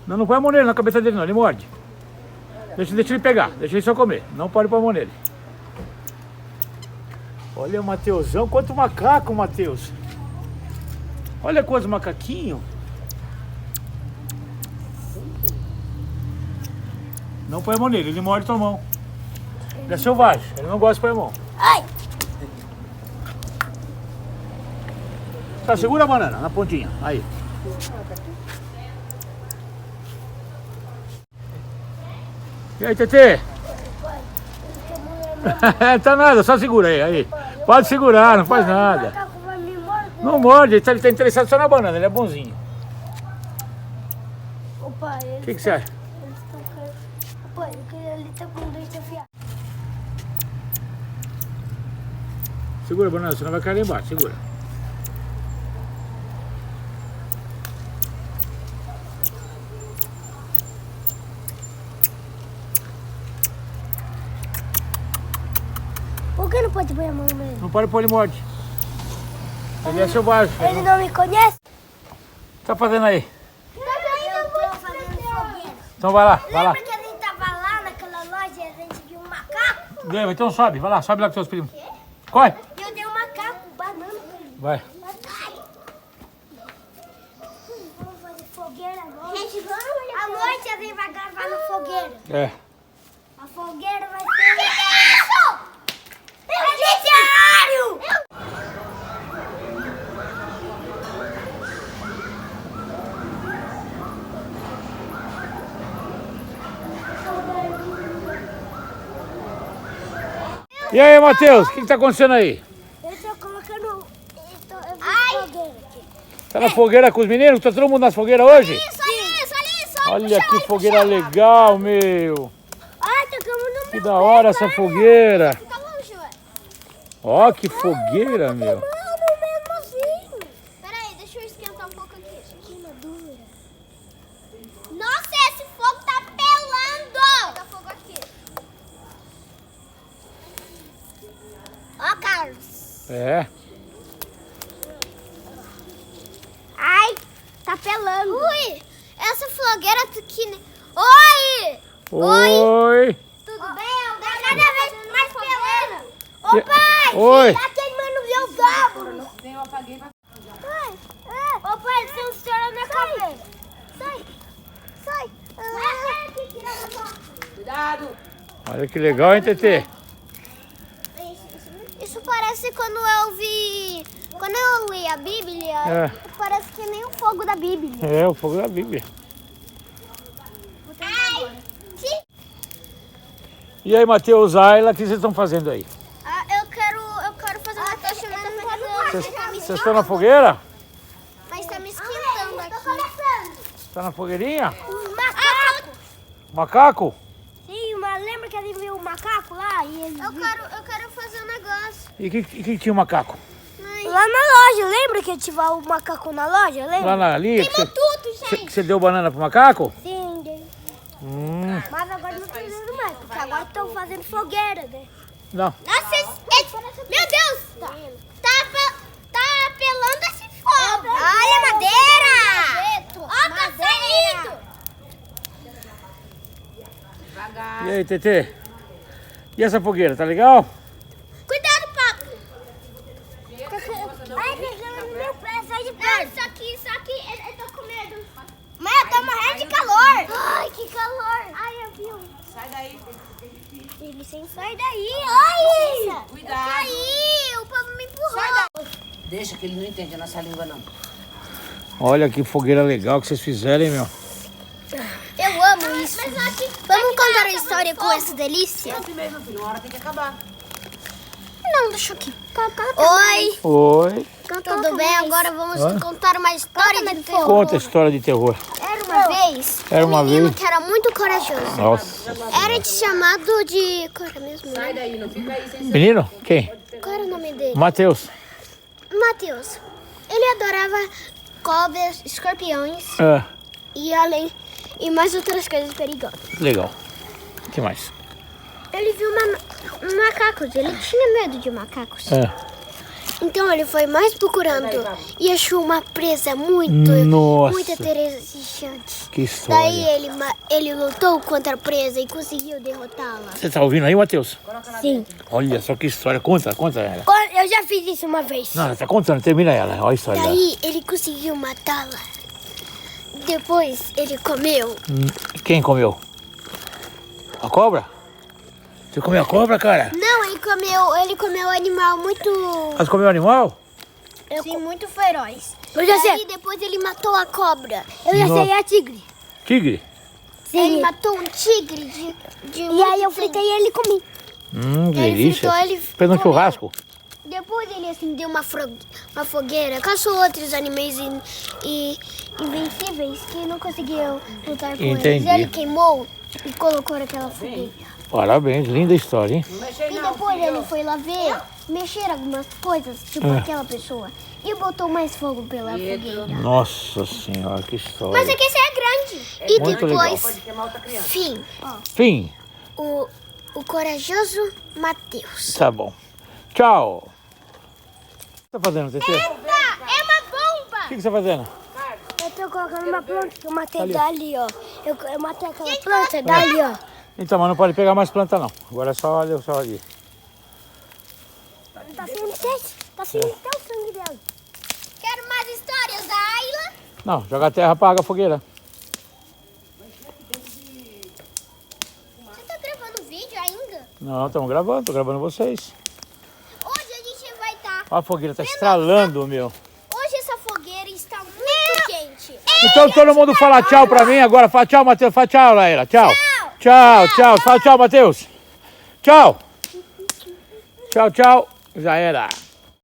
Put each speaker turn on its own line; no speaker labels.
Não, não põe a mão nele na cabeça dele não, ele morde. Deixa ele pegar, deixa ele só comer. Não pode pôr a mão nele. Olha o Mateusão, quanto macaco, Mateus. Olha quantos macaquinhos. Não põe a mão nele, ele morde tua mão. Ele é selvagem, ele não gosta de pôr a mão.
Ai!
Tá, segura a banana na pontinha, aí. E aí, Tetê? Tá nada, só segura aí. Pode segurar, não faz nada. Não morde, ele tá interessado só na banana, ele é bonzinho.
Opa,
O que você acha?
Eles estão caindo. Opa, ele tá com o dente afiado.
Segura a banana, senão vai cair lá embaixo, segura.
Por que não pode pôr a mão nele?
Não pode pôr, ele morde. Ele é selvagem.
Ele não me conhece?
O que tá fazendo aí?
Eu tô fazendo fogueira.
Então vai lá, vai lá.
Lembra que a gente tava lá naquela loja e a gente viu um macaco?
Lembra, então sobe, vai lá, sobe lá com seus primos. Corre.
E eu dei um macaco, banana pra ele.
Vai.
Vamos fazer fogueira agora. Gente, vamos. À noite a gente vai gravar na fogueira.
É.
A fogueira vai ser... Que é isso? É noticiário!
E aí, Matheus, o que tá acontecendo aí?
Eu tô colocando... fogueira aqui.
Tá na fogueira com os meninos? Tá todo mundo nas fogueiras hoje?
Isso.
Olha que fogueira legal, meu.
Ai, tocamos no meu
Que da hora essa fogueira.
Tá longe, ué.
Ó, que fogueira, meu.
Mano, mesmo assim. Peraí, deixa eu esquentar um pouco aqui. Queimadura. Nossa, esse fogo tá pelando. Tá fogo aqui. Ó, Carlos.
É.
Ai, tá pelando. Ui, essa fogueira aqui... Oi!
Oi.
Tudo bem? Tá cada vez mais pelando. Ô,
E-
pai!
Oi.
Tá queimando meu dobro. Eu apaguei. Pai, ô, pai, você tem um estouro na cabeça. Sai. Sai aqui, tira a foto.
Cuidado!
Olha que legal, hein, Tetê?
Isso parece quando eu vi... Quando eu li a Bíblia,
É.
parece que nem o fogo da Bíblia.
É, o fogo da Bíblia.
Ai, sim.
E aí, Matheus, Ayla, o que vocês estão fazendo aí?
Eu quero fazer uma tocha, mas tá me
Vocês estão na fogueira?
Mas tá me esquentando aqui.
Tá na fogueirinha?
Um macaco.
Macaco?
Sim, mas lembra que a gente viu o macaco lá? E ele eu quero fazer um negócio.
E que tinha o macaco?
Lá na loja, lembra que tinha o macaco na loja? Lembra?
Lá ali?
Queimou tudo, gente.
Que você deu banana pro macaco?
Sim, dei.
Hum,
Mas agora não tô dando mais, porque agora estão fazendo fogueira, né?
não.
Nossa, meu Deus! Tá pelando esse fogo! Olha a madeira! Ó, tá saindo!
Devagar.
E aí, Tetê? E essa fogueira, tá legal?
Cuidado, papo! Ai, pegando no meu pé, sai de perto! Isso aqui, eu tô com medo. Mãe, eu tô morrendo de calor! Ai, que calor! Ai, eu vi um.
Sai daí.
Ele sem sai daí! Ai!
Cuidado.
Eu caí! O povo me empurrou!
Sai daí. Deixa que ele não entende a nossa língua, não.
Olha que fogueira legal que vocês fizeram, hein, meu?
Eu amo isso! Vamos contar a história com essa delícia?
Não, primeiro, meu filho, uma hora tem que acabar.
Não, deixa aqui. Oi!
Oi.
Tudo bem? Agora vamos contar uma história de terror.
Conta a história de terror.
Era uma vez
Era uma
um menino
vez.
que era muito corajoso.
Nossa.
Era chamado de... Qual era mesmo?
Sai daí, não fica aí sem
Menino? Quem?
Qual era o nome dele?
Matheus.
Matheus. Ele adorava cobras, escorpiões
É,
e mais outras coisas perigosas.
legal. O que mais?
Ele viu macacos. Ele tinha medo de macacos.
É.
Então ele foi mais procurando e achou uma presa muito
Nossa.
interessante.
Que história.
Daí ele lutou contra a presa e conseguiu derrotá-la.
Você tá ouvindo aí, Matheus?
Sim.
Olha só que história. Conta ela.
Eu já fiz isso uma vez.
Não, ela tá contando. Termina ela. Olha a história dela.
Daí ele conseguiu matá-la. Depois ele comeu.
Quem comeu? A cobra? Você comeu a cobra, cara?
Não, ele comeu animal muito...
Você comeu animal?
Sim, muito feroz. Eu já sei. Depois ele matou a cobra. Eu já sei, é a tigre.
Tigre?
Sim. Ele matou um tigre E aí eu fritei ele e comi.
Delícia.
Ele
Fez um
comeu.
churrasco?
Depois ele acendeu uma fogueira, caçou outros animais invencíveis que não conseguiam lutar com
Entendi.
eles. Ele queimou e colocou naquela fogueira.
Parabéns, linda história, hein?
E depois ele foi lá ver, mexer algumas coisas, tipo aquela pessoa, e botou mais fogo pela fogueira.
Nossa senhora, que história.
Mas aqui esse é grande. E
muito
depois,
Pode queimar outra criança.
fim,
Fim.
o corajoso Mateus.
Tá bom. Tchau. O que você tá fazendo, Tetê?
É uma bomba!
O que você tá fazendo?
Eu tô colocando uma planta que eu matei dali, ó. Eu matei aquela planta dali, ó.
Então, mas não pode pegar mais planta, não. Agora é só ali.
Tá saindo sede? Tá saindo até o sangue dela. Quero mais histórias da Ayla.
Não, joga a terra, apaga a fogueira.
Você tá gravando vídeo ainda?
Não, estamos gravando, tô gravando vocês.
Hoje a gente vai estar...
Ó, a fogueira tá estralando, meu.
Hoje essa fogueira está muito quente.
Então todo mundo fala tchau pra mim agora. Fala tchau, Matheus. Fala tchau, Laíla. Tchau. Tchau. Fala tchau, Matheus. Tchau. Tchau. Já era.